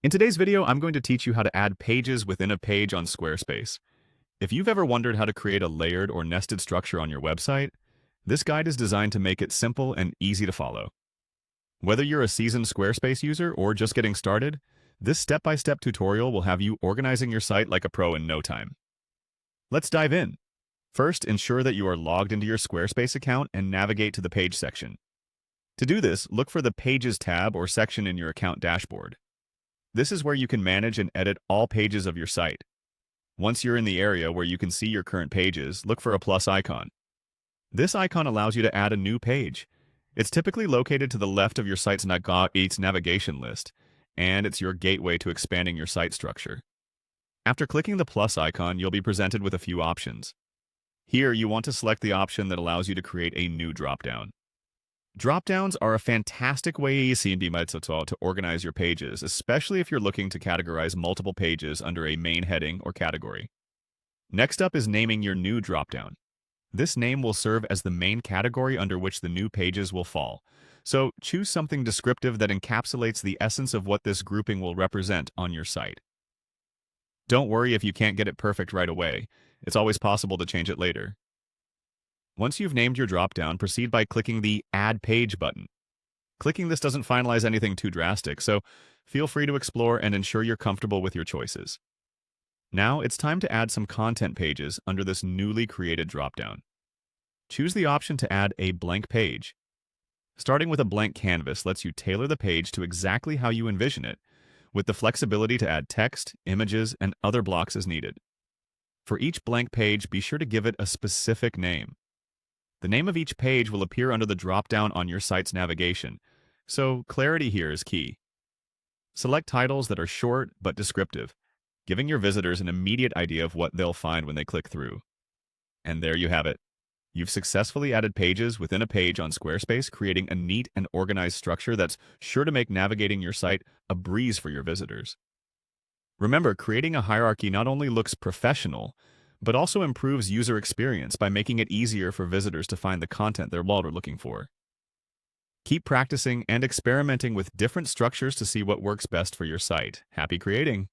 In today's video, I'm going to teach you how to add pages within a page on Squarespace. If you've ever wondered how to create a layered or nested structure on your website, this guide is designed to make it simple and easy to follow. Whether you're a seasoned Squarespace user or just getting started, this step-by-step tutorial will have you organizing your site like a pro in no time. Let's dive in. First, ensure that you are logged into your Squarespace account and navigate to the Page section. To do this, look for the Pages tab or section in your account dashboard. This is where you can manage and edit all pages of your site. Once you're in the area where you can see your current pages, look for a plus icon. This icon allows you to add a new page. It's typically located to the left of your site's navigation list, and it's your gateway to expanding your site structure. After clicking the plus icon, you'll be presented with a few options. Here, you want to select the option that allows you to create a new dropdown. Dropdowns are a fantastic way to organize your pages, especially if you're looking to categorize multiple pages under a main heading or category. Next up is naming your new dropdown. This name will serve as the main category under which the new pages will fall, so choose something descriptive that encapsulates the essence of what this grouping will represent on your site. Don't worry if you can't get it perfect right away. It's always possible to change it later. Once you've named your dropdown, proceed by clicking the Add Page button. Clicking this doesn't finalize anything too drastic, so feel free to explore and ensure you're comfortable with your choices. Now it's time to add some content pages under this newly created dropdown. Choose the option to add a blank page. Starting with a blank canvas lets you tailor the page to exactly how you envision it, with the flexibility to add text, images, and other blocks as needed. For each blank page, be sure to give it a specific name. The name of each page will appear under the drop-down on your site's navigation, so clarity here is key. Select titles that are short but descriptive, giving your visitors an immediate idea of what they'll find when they click through. And there you have it. You've successfully added pages within a page on Squarespace, creating a neat and organized structure that's sure to make navigating your site a breeze for your visitors. Remember, creating a hierarchy not only looks professional, but also improves user experience by making it easier for visitors to find the content they're looking for. Keep practicing and experimenting with different structures to see what works best for your site. Happy creating!